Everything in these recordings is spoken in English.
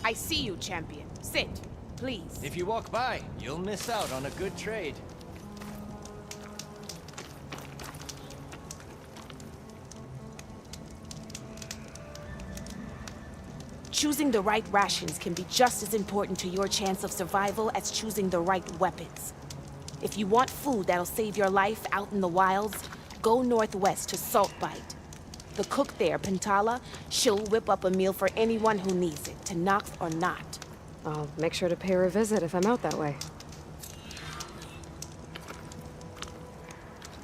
I see you, champion. Sit, please. If you walk by, you'll miss out on a good trade. Choosing the right rations can be just as important to your chance of survival as choosing the right weapons. If you want food that'll save your life out in the wilds, go northwest to Saltbite. The cook there, Pintala, she'll whip up a meal for anyone who needs it, to Nox or not. I'll make sure to pay her a visit if I'm out that way.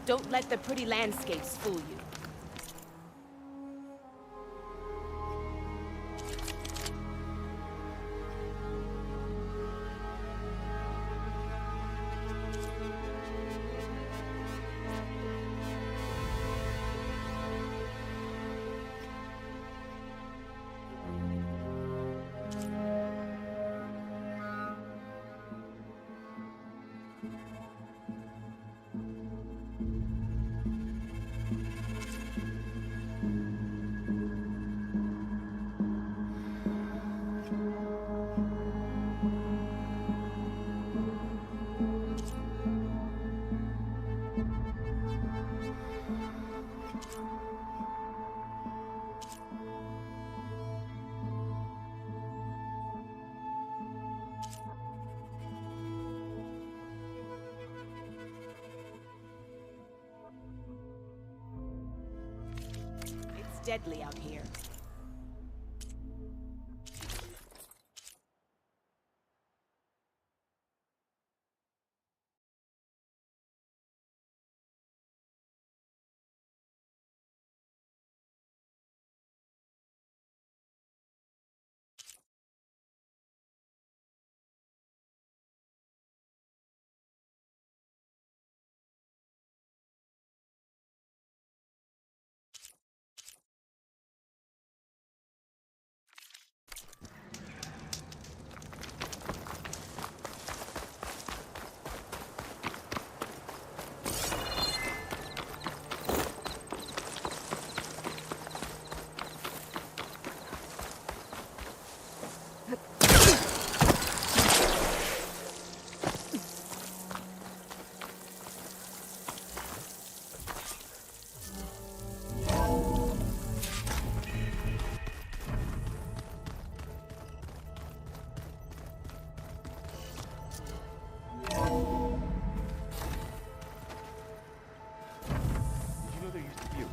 Don't let the pretty landscapes fool you. It's deadly out here.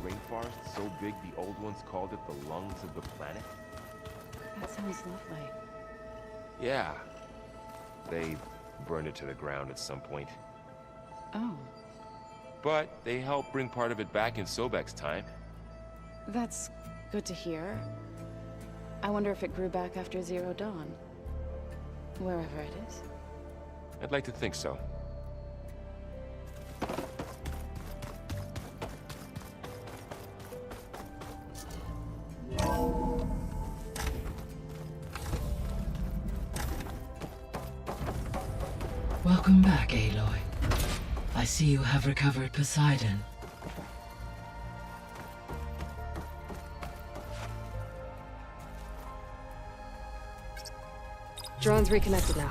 Rainforest so big the old ones called it the lungs of the planet? That sounds lovely. Yeah. They burned it to the ground at some point. Oh, But they helped bring part of it back in Sobek's time. that's good to hear. I wonder if it grew back after Zero Dawn. Wherever it is. I'd like to think so. Welcome back, Aloy. I see you have recovered Poseidon. Drone's reconnected now.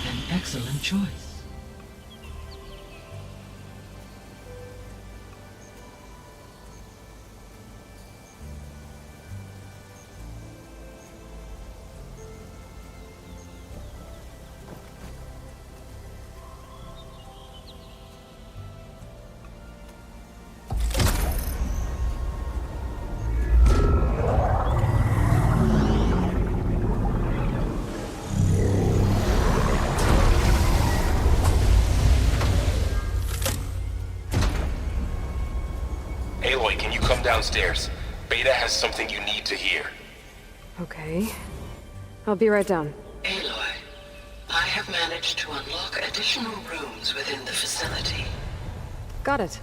An excellent choice. Aloy, can you come downstairs? Beta has something you need to hear. Okay. I'll be right down. Aloy, I have managed to unlock additional rooms within the facility. Got it.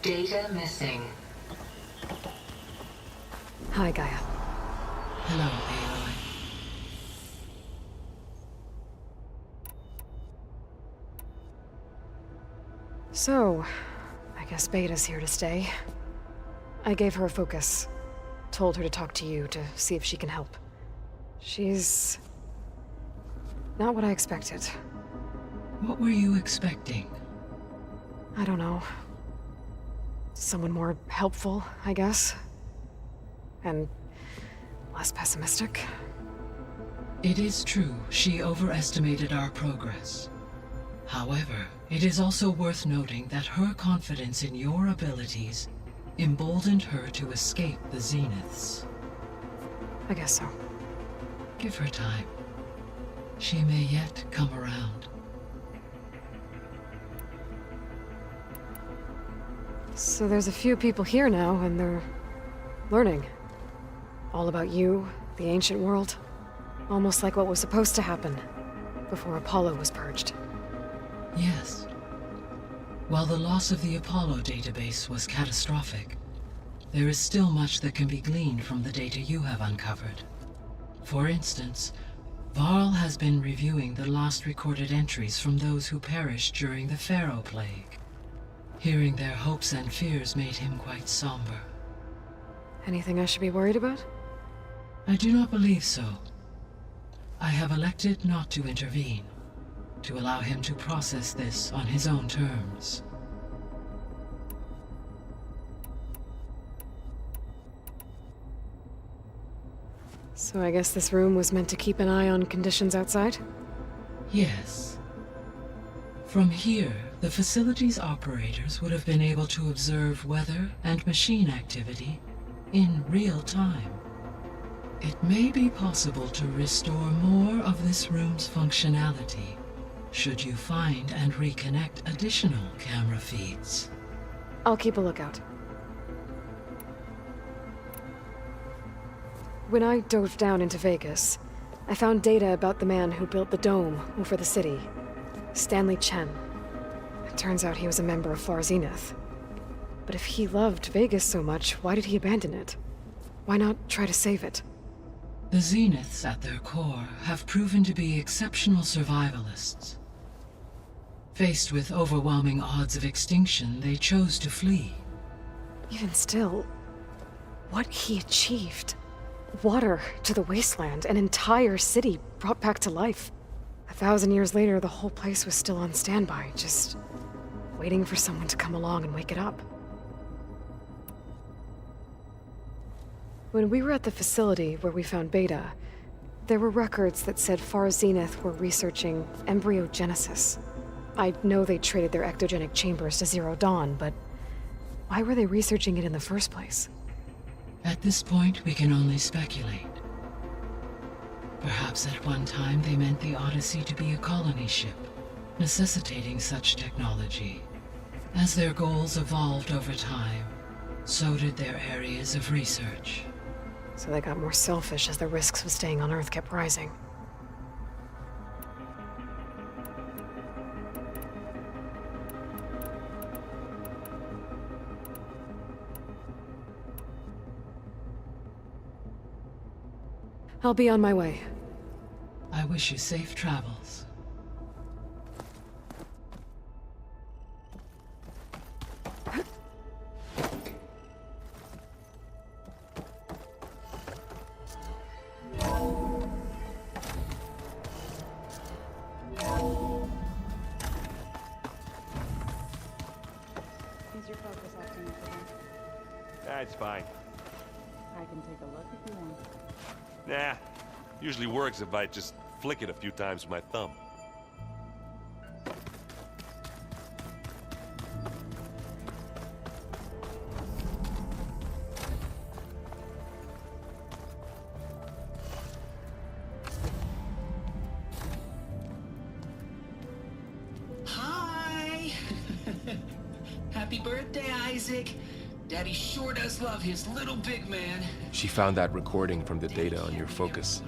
Data missing. Hi, Gaia. Hello, Aloy. So, I guess Beta's here to stay. I gave her a focus. Told her to talk to you to see if she can help. She's... not what I expected. What were you expecting? I don't know. Someone more helpful, I guess. And less pessimistic. It is true, she overestimated our progress. However, it is also worth noting that her confidence in your abilities emboldened her to escape the Zeniths. I guess so. Give her time. She may yet come around. So there's a few people here now, and they're learning. All about you, the ancient world. Almost like what was supposed to happen before Apollo was purged. Yes. While the loss of the Apollo database was catastrophic, there is still much that can be gleaned from the data you have uncovered. For instance, Varl has been reviewing the last recorded entries from those who perished during the Pharaoh Plague. Hearing their hopes and fears made him quite somber. Anything I should be worried about? I do not believe so. I have elected not to intervene, to allow him to process this on his own terms. So I guess this room was meant to keep an eye on conditions outside? Yes. From here, the facility's operators would have been able to observe weather and machine activity in real time. It may be possible to restore more of this room's functionality, should you find and reconnect additional camera feeds. I'll keep a lookout. When I dove down into Vegas, I found data about the man who built the dome over the city, Stanley Chen. It turns out he was a member of Far Zenith. But if he loved Vegas so much, why did he abandon it? Why not try to save it? The Zeniths, at their core, have proven to be exceptional survivalists. Faced with overwhelming odds of extinction, they chose to flee. Even still, what he achieved. Water to the wasteland, an entire city brought back to life. 1,000 years later, the whole place was still on standby, just waiting for someone to come along and wake it up. When we were at the facility where we found Beta, there were records that said Far Zenith were researching embryogenesis. I know they traded their ectogenic chambers to Zero Dawn, but why were they researching it in the first place? At this point, we can only speculate. Perhaps at one time they meant the Odyssey to be a colony ship, necessitating such technology. As their goals evolved over time, so did their areas of research. So they got more selfish as the risks of staying on Earth kept rising. I'll be on my way. I wish you safe travels. Is your focus acting again? That's fine. I can take a look if you want. Nah, usually works if I just flick it a few times with my thumb. Hi! Happy birthday, Isaac. Daddy sure does love his little big man. She found that recording from the data on your focus.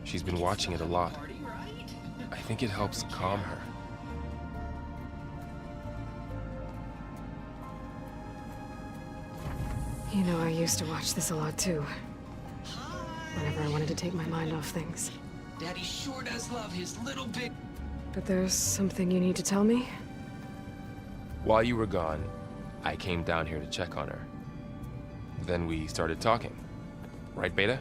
She's been watching it a lot. I think it helps calm her. You know, I used to watch this a lot too. Whenever I wanted to take my mind off things. Daddy sure does love his little big... But there's something you need to tell me? While you were gone, I came down here to check on her. Then we started talking. Right, Beta?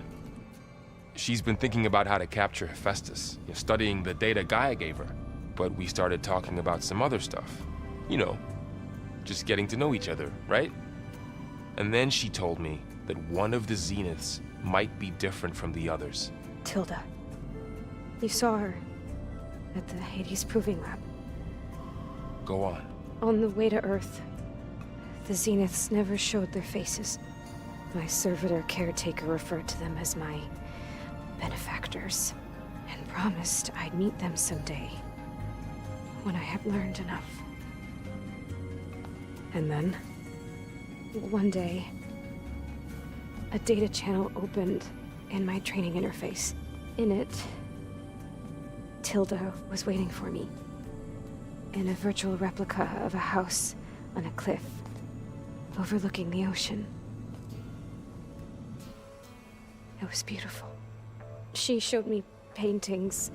She's been thinking about how to capture Hephaestus, studying the data Gaia gave her. But we started talking about some other stuff. You know, just getting to know each other, right? And then she told me that one of the Zeniths might be different from the others. Tilda. You saw her at the Hades Proving Lab. Go on. On the way to Earth, the Zeniths never showed their faces. My servitor caretaker referred to them as my benefactors, and promised I'd meet them someday, when I had learned enough. And then, one day, a data channel opened in my training interface. In it, Tilda was waiting for me, in a virtual replica of a house on a cliff, overlooking the ocean. It was beautiful. She showed me paintings,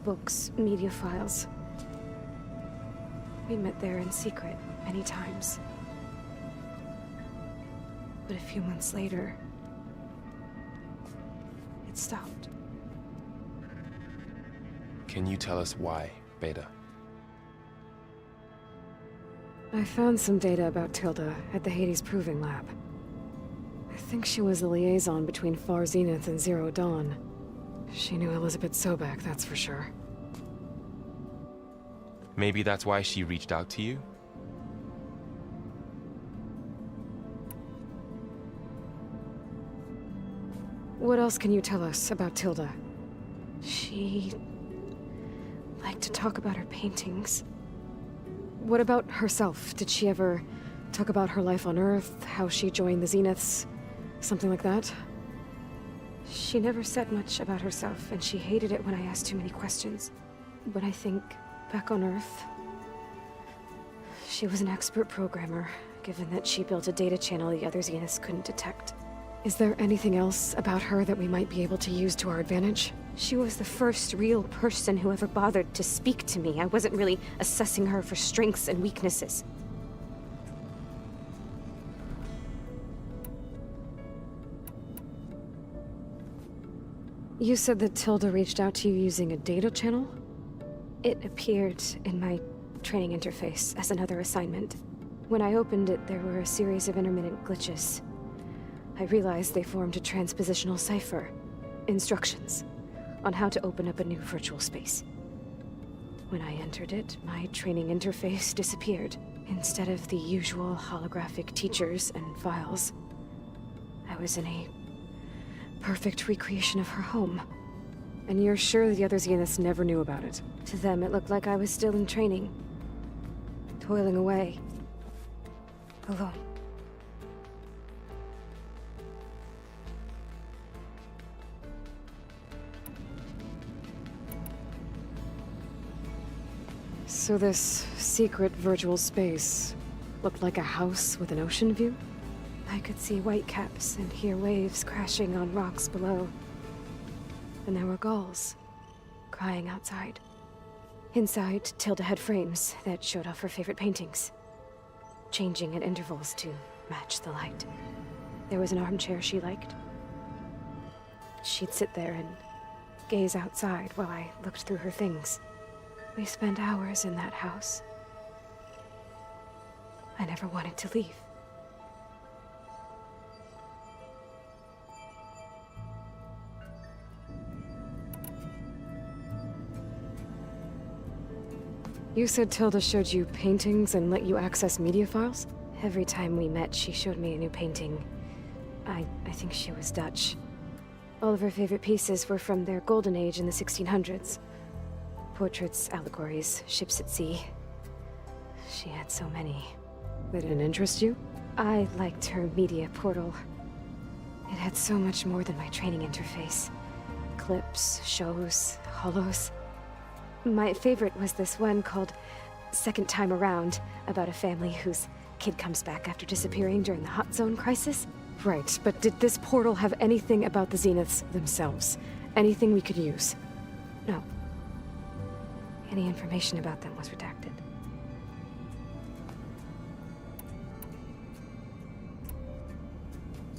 books, media files. We met there in secret many times. But a few months later, it stopped. Can you tell us why, Beta? I found some data about Tilda at the Hades Proving Lab. I think she was the liaison between Far Zenith and Zero Dawn. She knew Elizabeth Sobek, that's for sure. Maybe that's why she reached out to you? What else can you tell us about Tilda? She liked to talk about her paintings. What about herself? Did she ever talk about her life on Earth, how she joined the Zeniths, something like that? She never said much about herself, and she hated it when I asked too many questions. But I think, back on Earth, she was an expert programmer, given that she built a data channel the other Zeniths couldn't detect. Is there anything else about her that we might be able to use to our advantage? She was the first real person who ever bothered to speak to me. I wasn't really assessing her for strengths and weaknesses. You said that Tilda reached out to you using a data channel? It appeared in my training interface as another assignment. When I opened it, there were a series of intermittent glitches. I realized they formed a transpositional cipher. Instructions on how to open up a new virtual space. When I entered it, my training interface disappeared. Instead of the usual holographic teachers and files, I was in a perfect recreation of her home. And you're sure the other Zeniths never knew about it? To them, it looked like I was still in training. Toiling away. Alone. So this secret virtual space looked like a house with an ocean view? I could see whitecaps and hear waves crashing on rocks below. And there were gulls crying outside. Inside, Tilda had frames that showed off her favorite paintings, changing at intervals to match the light. There was an armchair she liked. She'd sit there and gaze outside while I looked through her things. We spent hours in that house. I never wanted to leave. You said Tilda showed you paintings and let you access media files? Every time we met, she showed me a new painting. I think she was Dutch. All of her favorite pieces were from their golden age in the 1600s. Portraits, allegories, ships at sea. She had so many. They didn't interest you? I liked her media portal. It had so much more than my training interface. Clips, shows, holos. My favorite was this one called Second Time Around, about a family whose kid comes back after disappearing during the Hot Zone crisis. Right, but did this portal have anything about the Zeniths themselves? Anything we could use? No. Any information about them was redacted.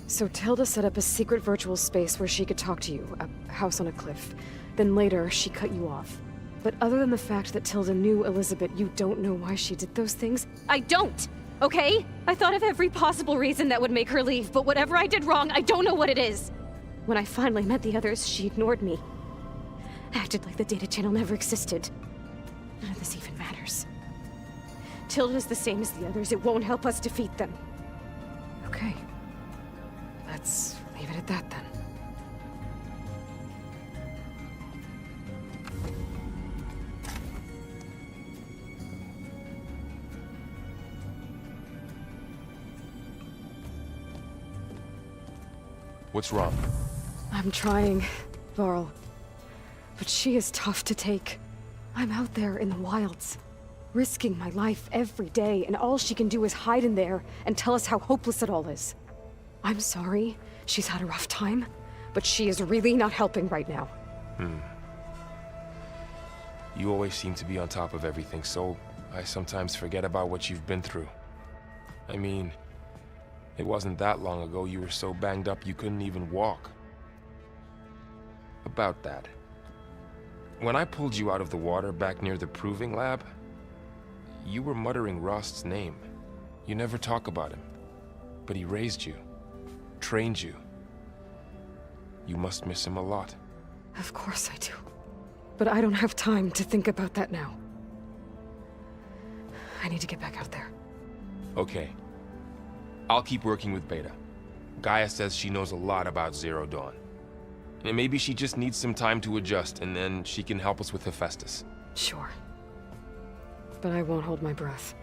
So Tilda set up a secret virtual space where she could talk to you, a house on a cliff. Then later, she cut you off. But other than the fact that Tilda knew Elizabeth, you don't know why she did those things? I don't! Okay? I thought of every possible reason that would make her leave, but whatever I did wrong, I don't know what it is. When I finally met the others, she ignored me. Acted like the data channel never existed. None of this even matters. Tilda's the same as the others. It won't help us defeat them. Okay. Let's leave it at that then. What's wrong? I'm trying, Varl. But she is tough to take. I'm out there in the wilds, risking my life every day, and all she can do is hide in there and tell us how hopeless it all is. I'm sorry, she's had a rough time, but she is really not helping right now. You always seem to be on top of everything, so I sometimes forget about what you've been through. I mean, it wasn't that long ago you were so banged up you couldn't even walk. About that. When I pulled you out of the water back near the proving lab, you were muttering Rost's name. You never talk about him. But he raised you, trained you. You must miss him a lot. Of course I do. But I don't have time to think about that now. I need to get back out there. Okay. I'll keep working with Beta. Gaia says she knows a lot about Zero Dawn. And maybe she just needs some time to adjust, and then she can help us with Hephaestus. Sure. But I won't hold my breath.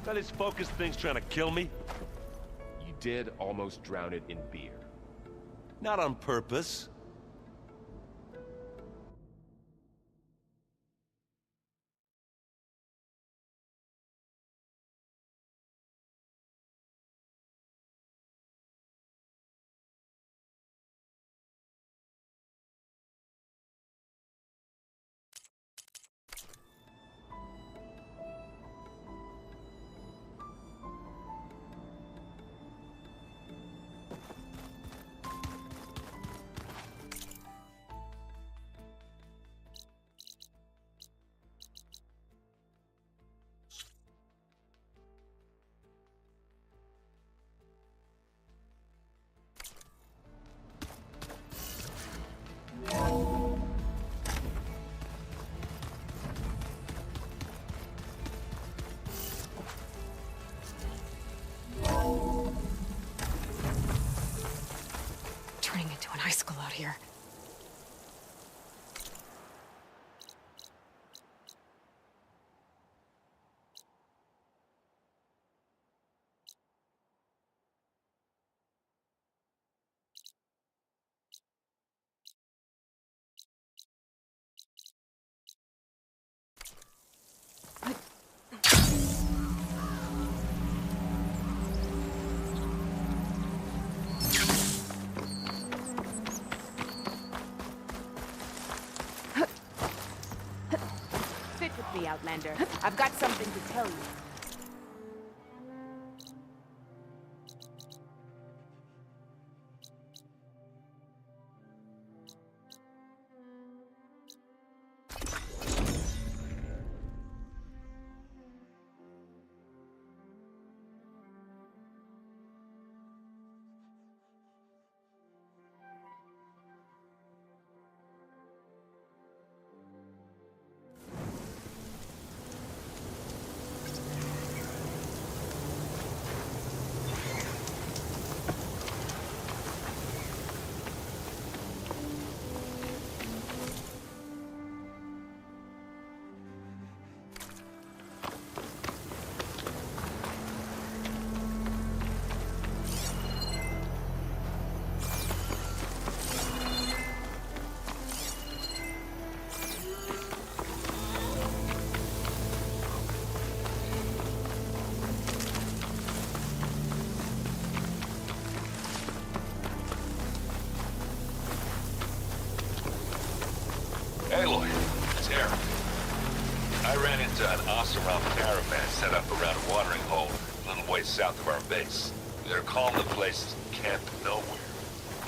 That his focus thing's trying to kill me? You did almost drown it in beer. Not on purpose. Turning into an icicle out here. Sit with me, Outlander. I've got something to tell you. ran into an Oseram caravan set up around a watering hole a little ways south of our base. They're calling the place Camp Nowhere.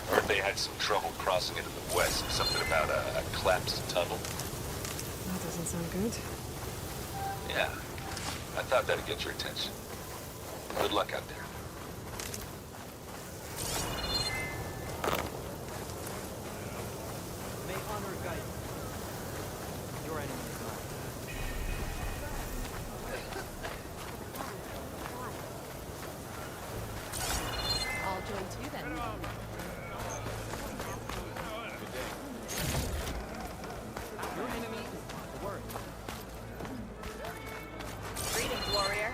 Heard they had some trouble crossing into the west. Something about a collapsed tunnel. That doesn't sound good. Yeah. I thought that'd get your attention. Good luck out there. May honor guide you. Your enemy is mine. I'll join too then. Your enemy is the word. Greetings, warrior.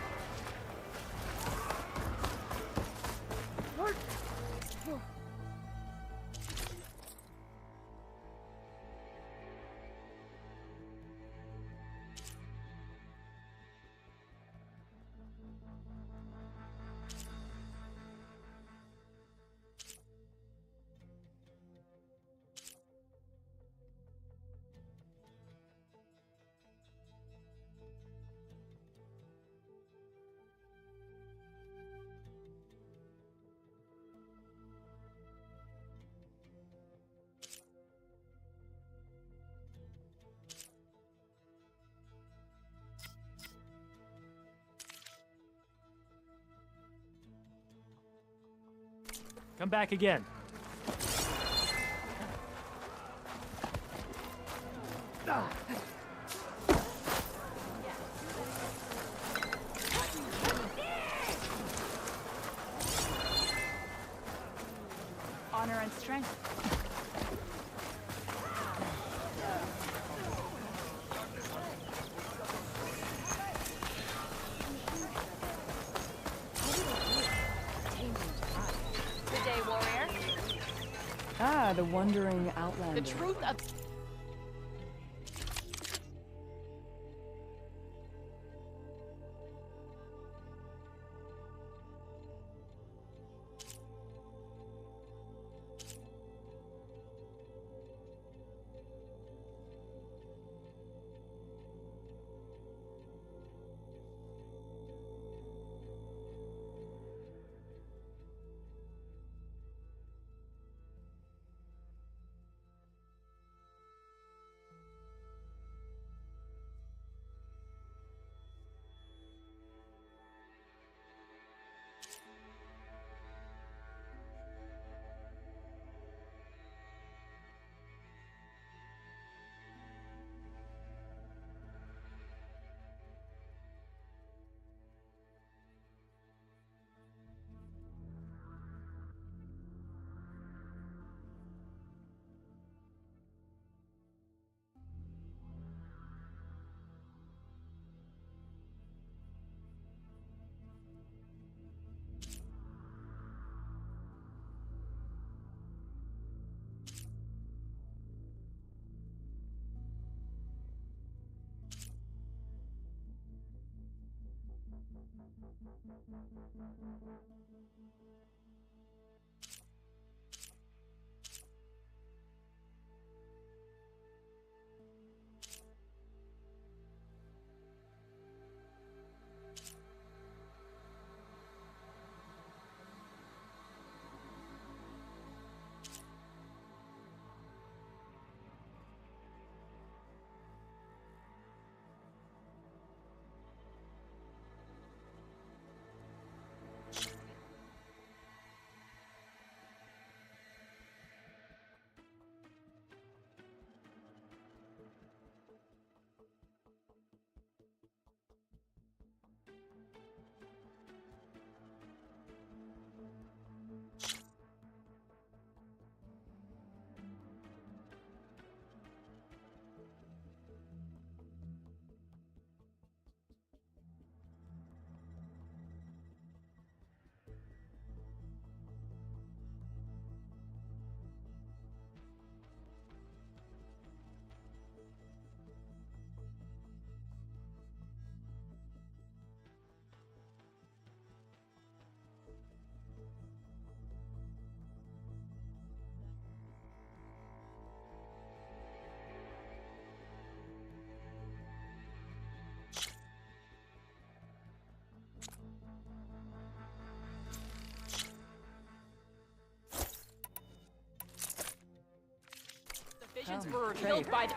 Come back again. Honor and strength. Good day, warrior. Ah, the wandering outlander. The truth of... Martians were revealed by the...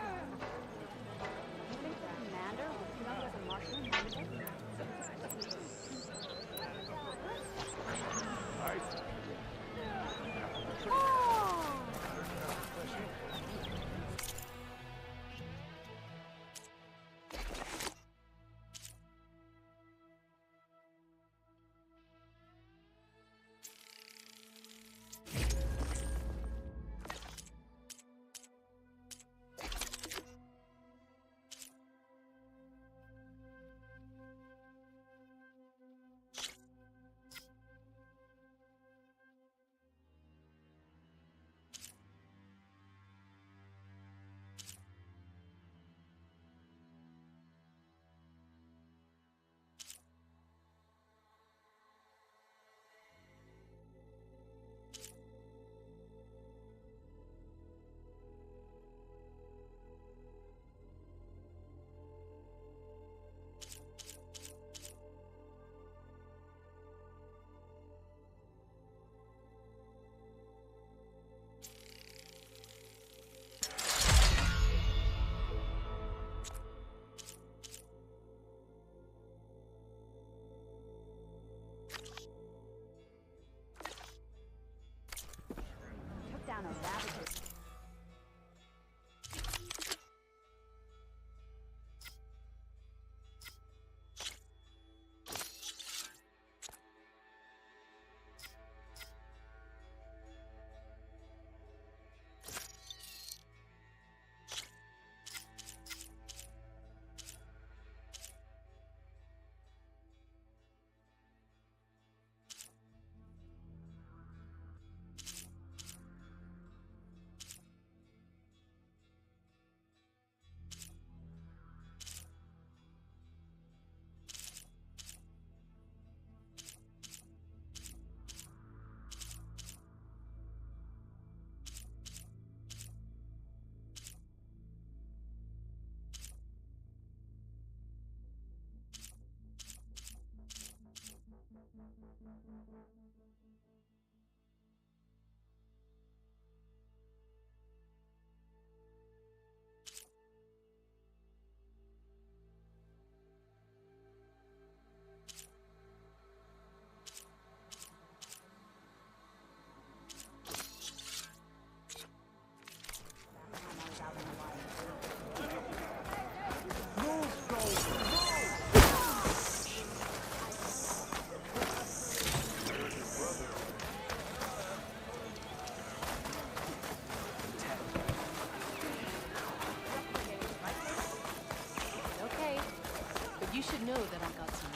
You should know that I got some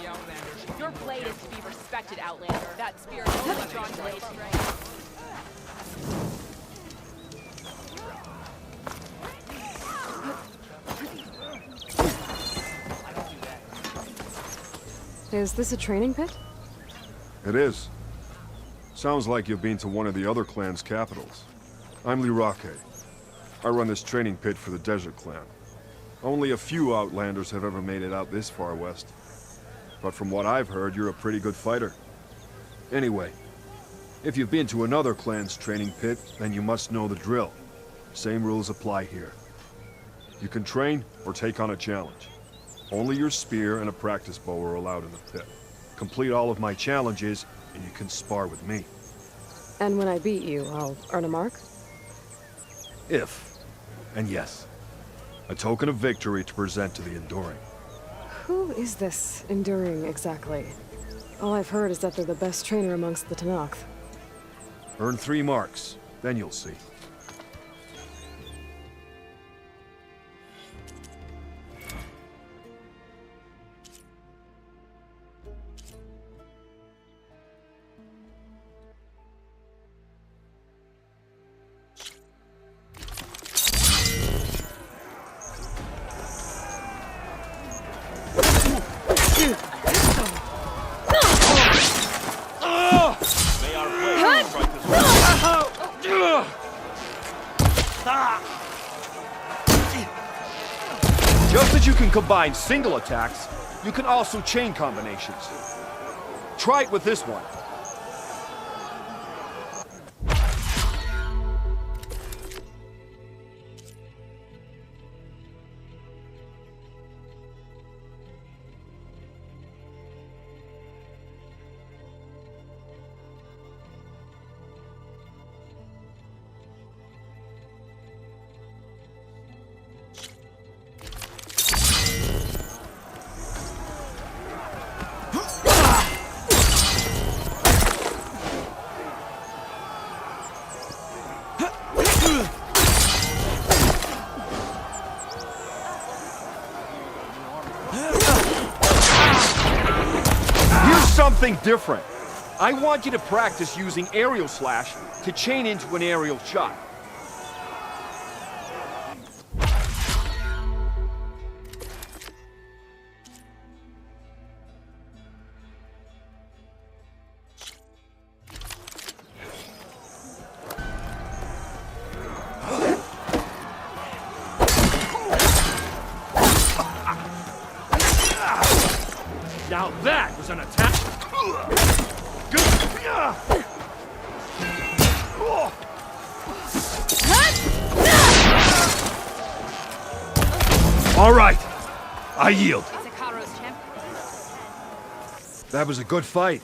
The Outlanders. Your blade is to be respected, Outlander. That spear is only drawn blade, right? Is this a training pit? It is. Sounds like you've been to one of the other clan's capitals. I'm Lirake. I run this training pit for the Desert Clan. Only a few Outlanders have ever made it out this far west. But from what I've heard, you're a pretty good fighter. Anyway, if you've been to another clan's training pit, then you must know the drill. Same rules apply here. You can train or take on a challenge. Only your spear and a practice bow are allowed in the pit. Complete all of my challenges, and you can spar with me. And when I beat you, I'll earn a mark? If. And yes. A token of victory to present to the Enduring. Who is this Enduring exactly? All I've heard is that they're the best trainer amongst the Tenakth. Earn 3 marks, then you'll see. Just as you can combine single attacks, you can also chain combinations. Try it with this one. something different. I want you to practice using aerial slash to chain into an aerial shot. Now that was an attack! All right, I yield. That was a good fight.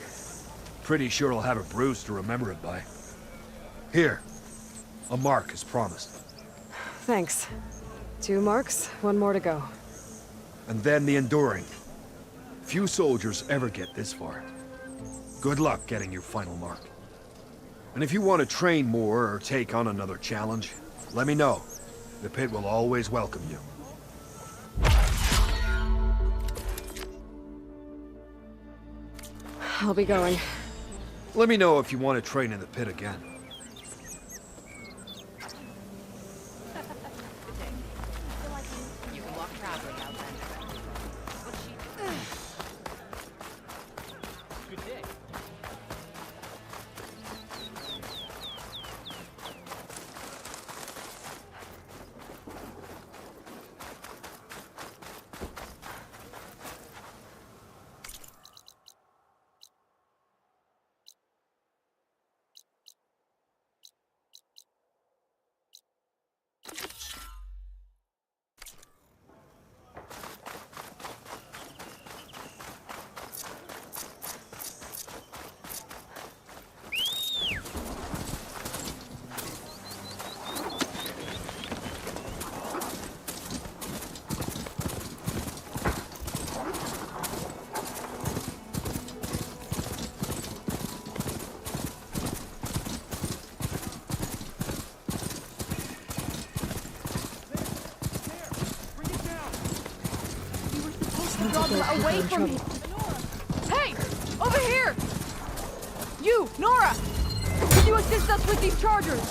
Pretty sure I'll have a bruise to remember it by. Here, a mark as promised. Thanks. 2 marks, 1 more to go. And then the enduring. Few soldiers ever get this far. Good luck getting your final mark. And if you want to train more or take on another challenge, let me know. The pit will always welcome you. I'll be going. Let me know if you want to train in the pit again. Away from me! Hey! Over here! You, Nora! Can you assist us with these chargers?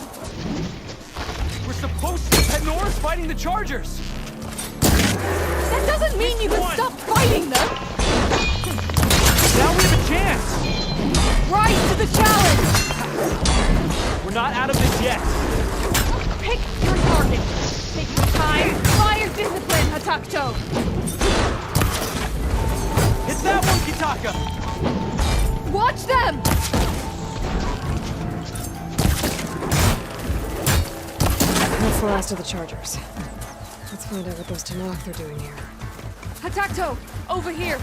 We're supposed to... And Nora's fighting the Chargers! That doesn't mean you can stop fighting them! Now we have a chance! Rise to the challenge! We're not out of this yet! Pick your target! Take your time! Fire discipline, Hatakto! Hit that one, Kitaka! Watch them! That's the last of the Chargers. Let's find out what those Tenakth are doing here. Hatakto! Over here!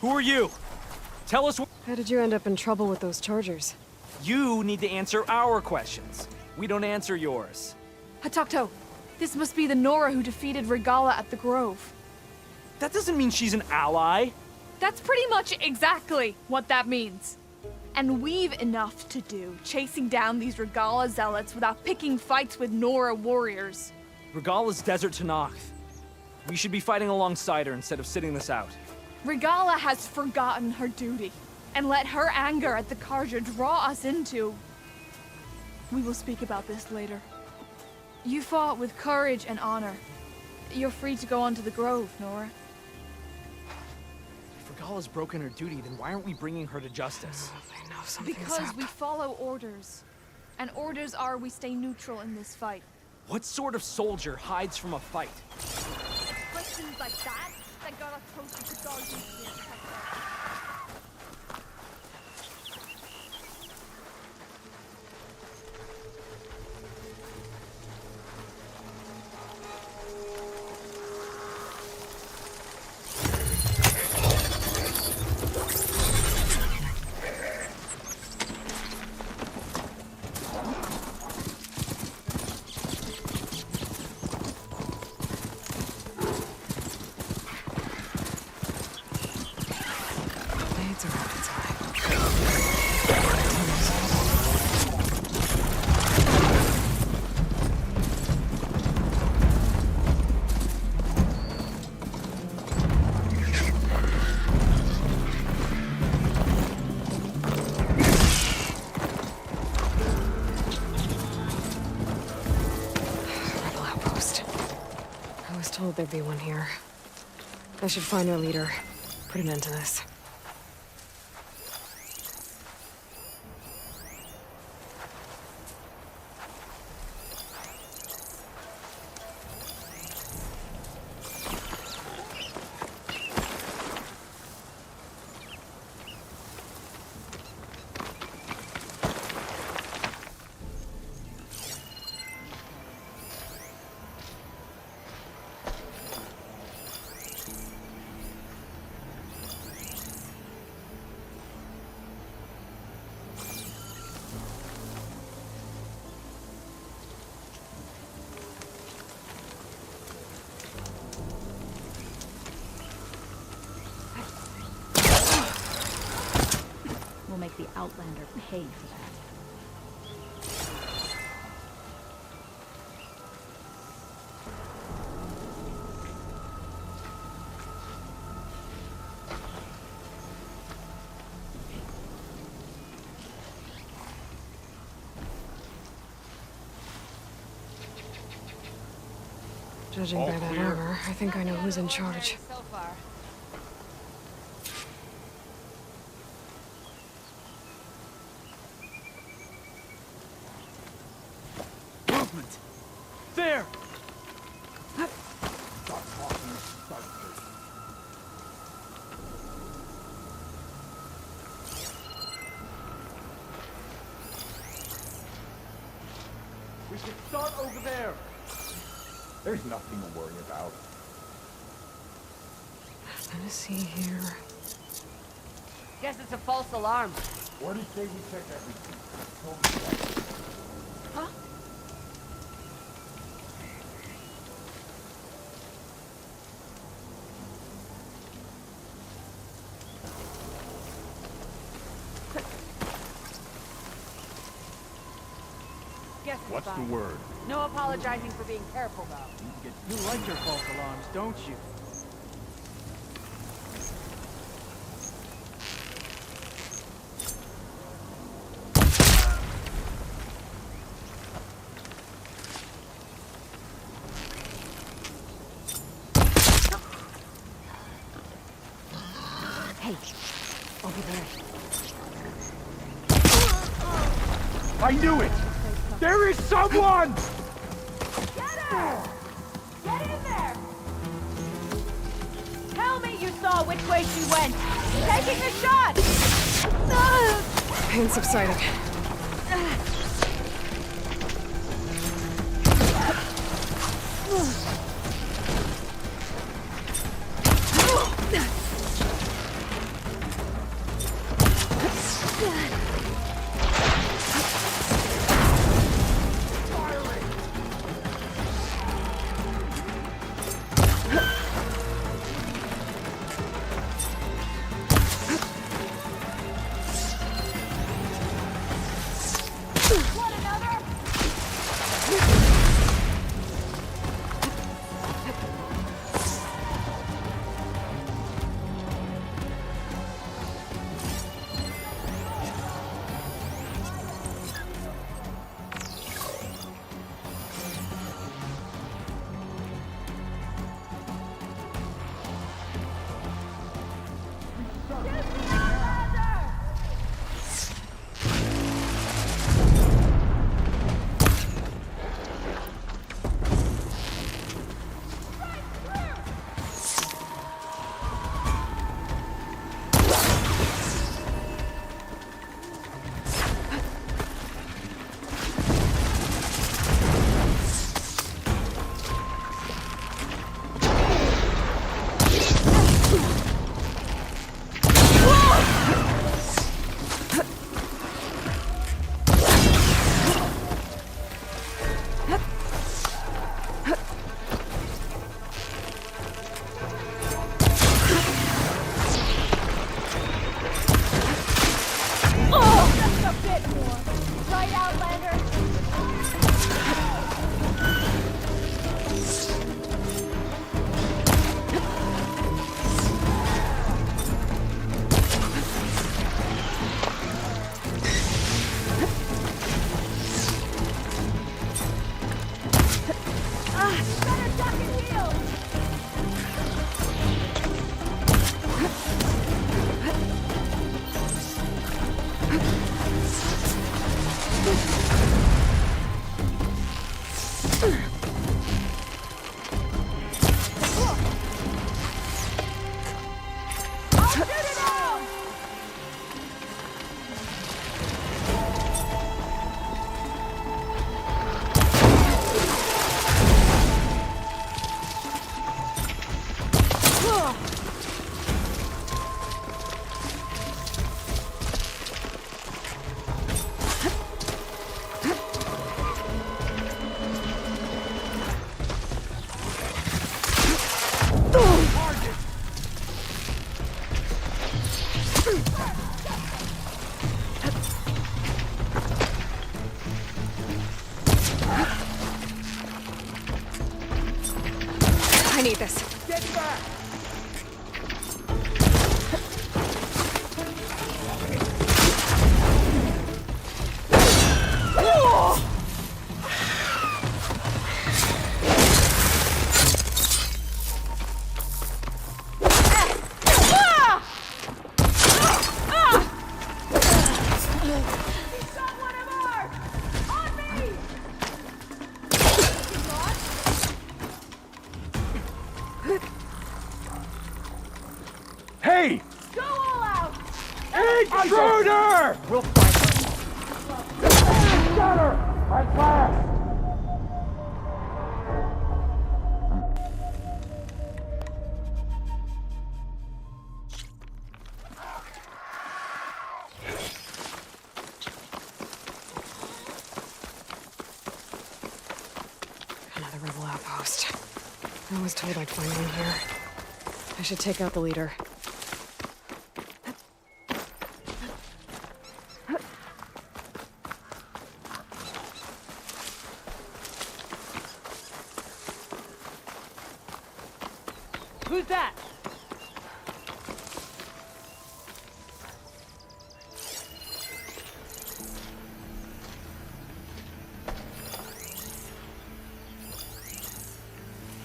Who are you? Tell us How did you end up in trouble with those Chargers? You need to answer our questions. We don't answer yours. Hatakto, this must be the Nora who defeated Regala at the Grove. That doesn't mean she's an ally. That's pretty much exactly what that means. And we've enough to do chasing down these Regala zealots without picking fights with Nora warriors. Regala's Desert Tenakth. We should be fighting alongside her instead of sitting this out. Regala has forgotten her duty and let her anger at the Carja draw us into... We will speak about this later. You fought with courage and honor. You're free to go on to the Grove, Nora. If Regala's broken her duty, then why aren't we bringing her to justice? I know something's Because up. we follow orders. And orders are we stay neutral in this fight. What sort of soldier hides from a fight? Questions like that got us posted to Guardians. Told there'd be one here. I should find their leader. Put an end to this. Make the Outlander pay for that. Judging by that armor, I think I know who's in charge. So far. There! We should start over there. There's nothing to worry about. Let's see here. Guess it's a false alarm. What did they check everything? Huh? What's the word? No apologizing for being careful, though. You like your false alarms, don't you? Hey, over there. I knew it! There is someone! Get her! Get in there! Tell me you saw which way she went! Taking the shot! Pain subsided. One another! I need this. Get back! Hey! Go all out! Intruder! We'll find her. Got her! At last! Another rebel outpost. I was told I'd find one here. I should take out the leader. Who's that?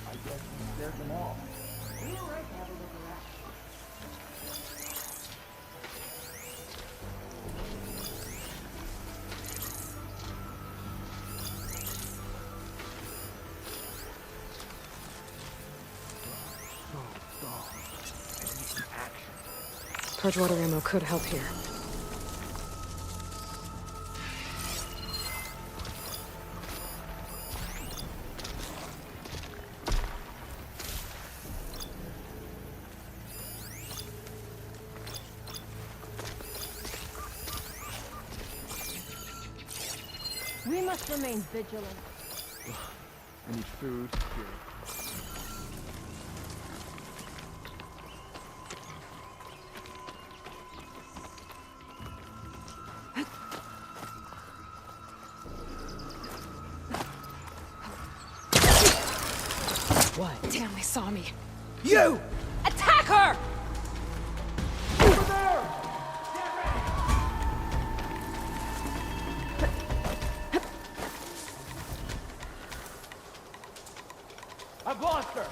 I guess we scared them all. Purge water ammo could help here. We must remain vigilant. I need food. Here. What? Damn, they saw me. You! Attack her! Over there! I've lost her!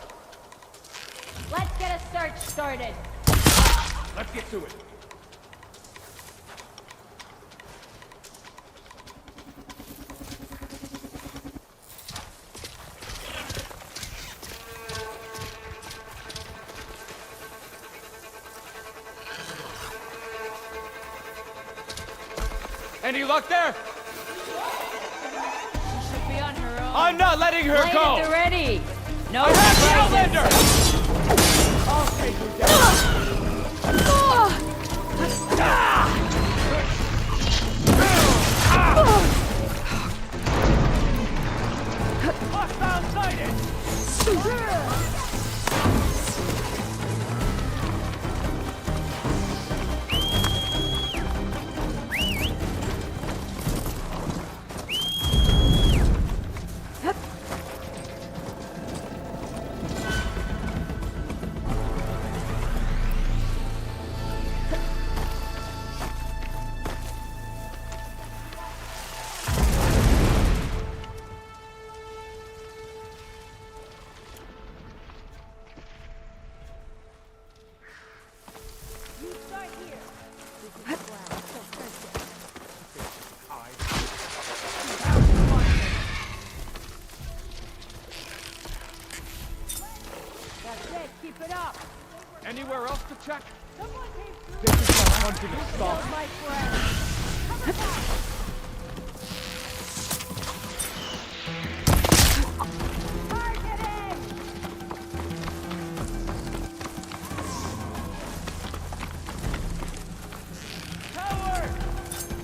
Let's get a search started. Let's get to it. Any luck there? She should be on her own. I'm not letting her Blade go! at the ready. No I have the Outlander! I'll take her down. Hostile sighted! That's it. Keep it up. Anywhere else to check? Someone came through. This is the hunting stop. My friend. Coward!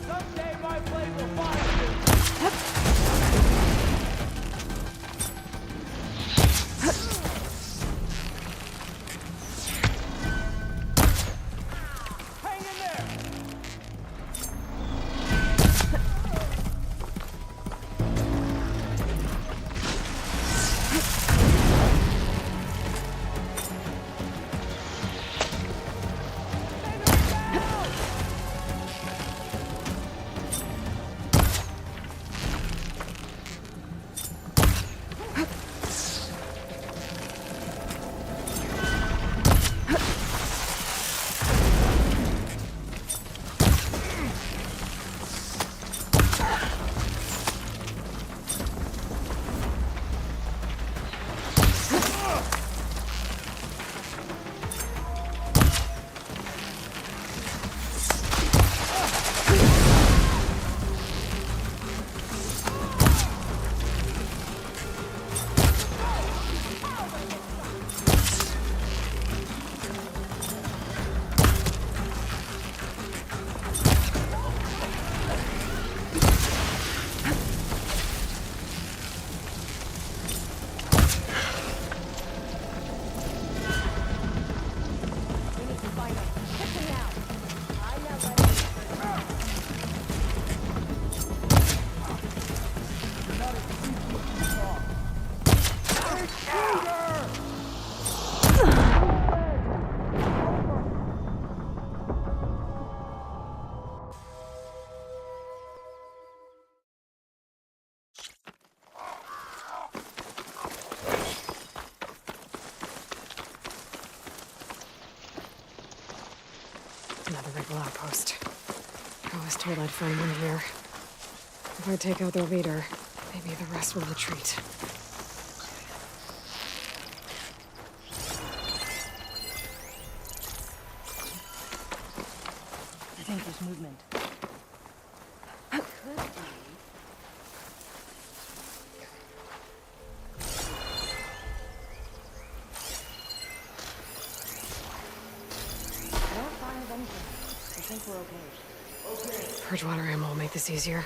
Someday my blade will find you! Hang in there! Another rebel outpost. I was told I'd find one here. If I take out their leader, maybe the rest will retreat. I think there's movement. Purgewater ammo will make this easier.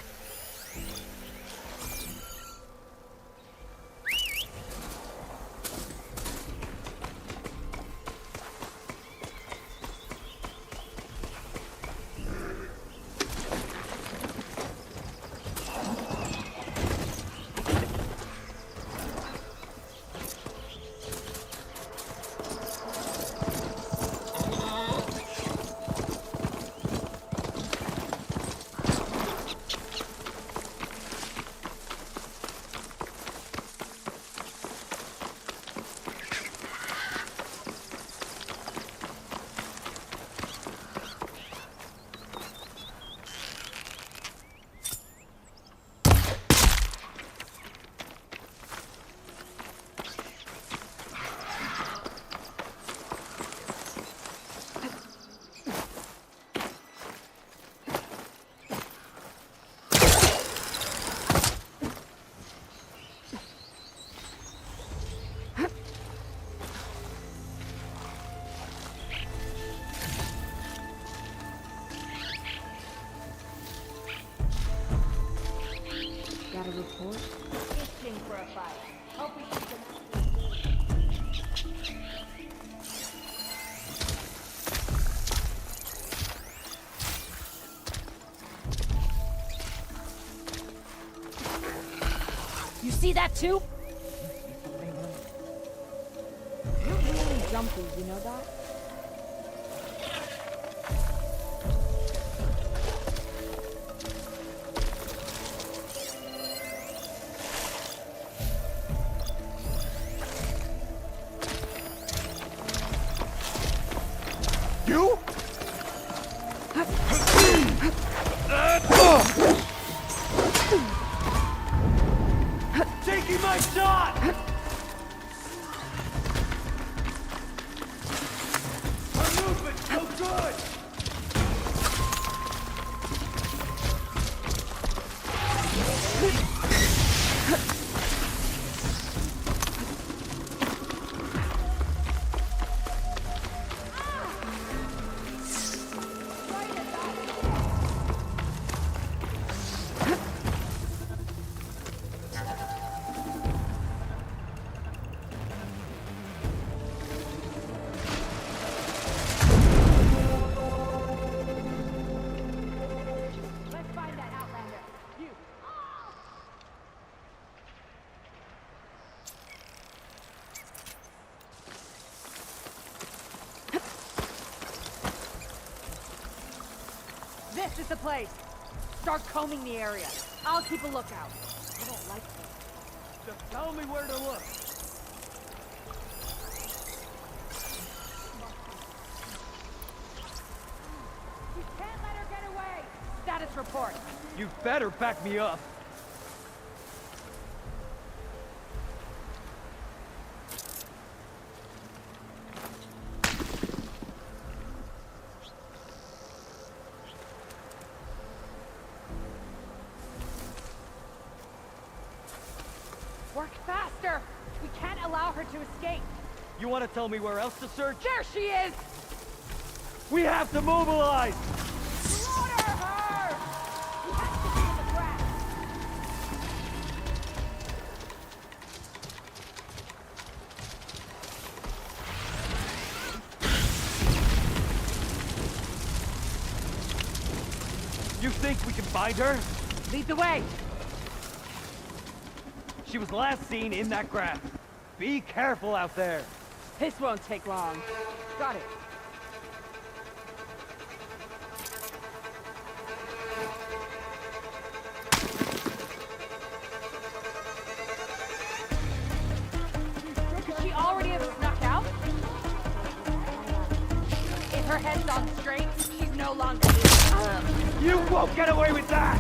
got a report? Itching for a fight. Hoping she can... You see that too? You're really jumpy, you know that? You? Taking my shot! Our movement's so good! Let's find that Outlander. You. This is the place. Start combing the area. I'll keep a lookout. I don't like this. Just tell me where to look. We can't let her get away. Status report. You better back me up. Work faster. We can't allow her to escape. You want to tell me where else to search? There she is. We have to mobilize! Slaughter her! She has to be in the grass. You think we can find her? Lead the way. She was last seen in that grass. Be careful out there. This won't take long. Got it. Could she already have snuck out? If her head's on straight, she's no longer here. You won't get away with that!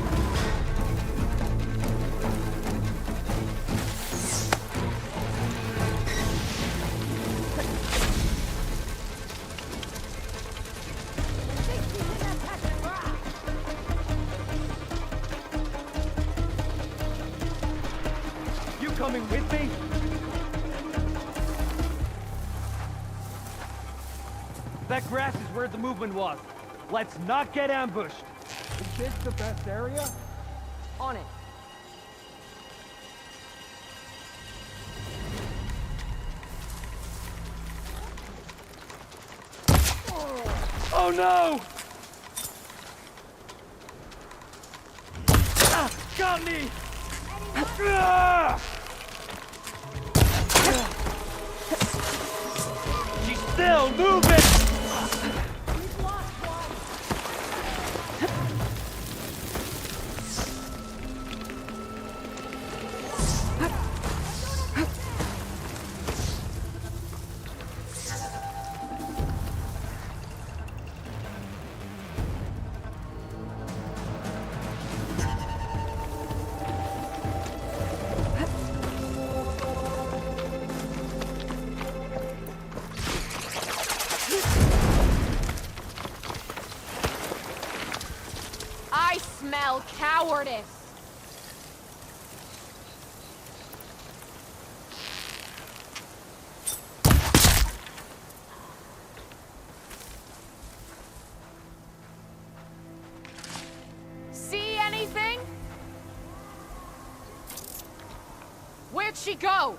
You coming with me? That grass is where the movement was. Let's not get ambushed. Is this the best area? On it. Oh no! Ah, got me! Ah! She's still moving! I smell cowardice. See anything? did she go?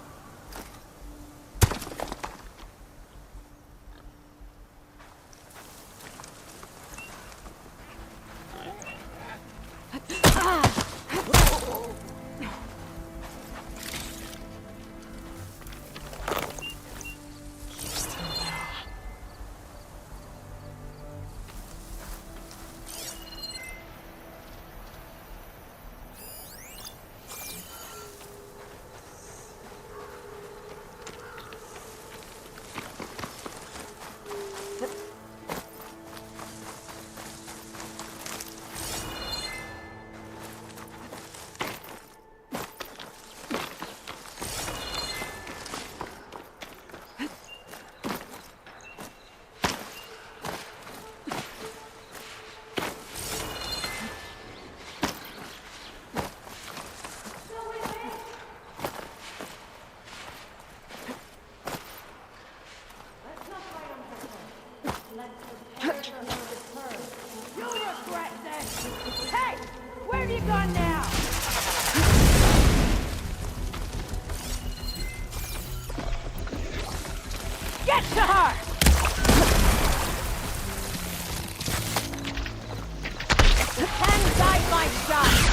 Get to her! Stand side by side!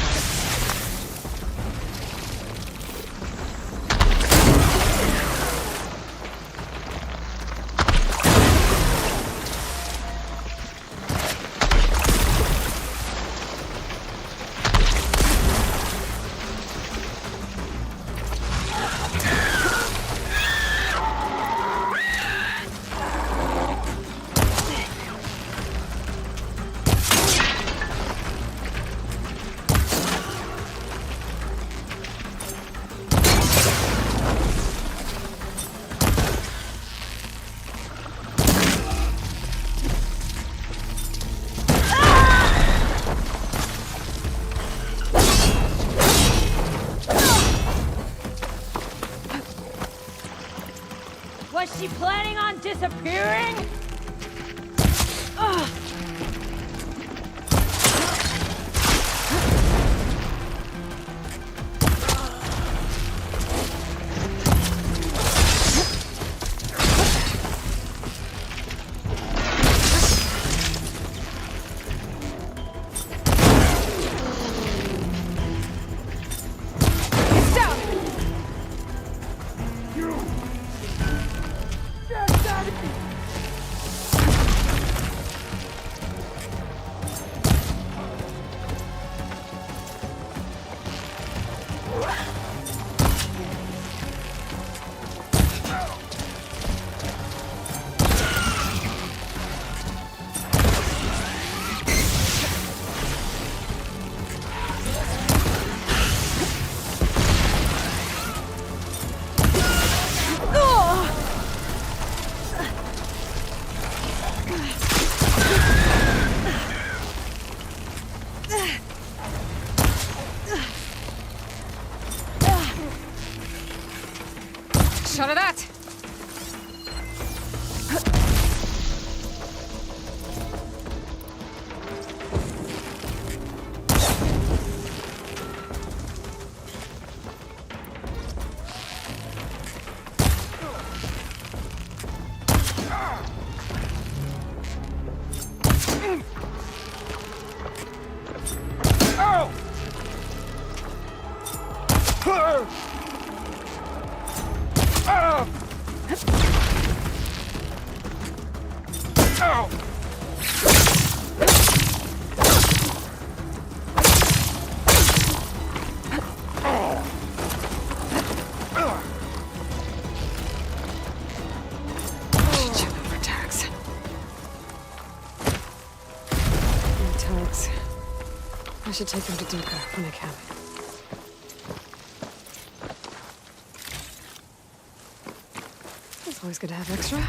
Was she planning on disappearing? Ugh. Shot of that! I should take them to Duca from the cabin. It's always good to have extra.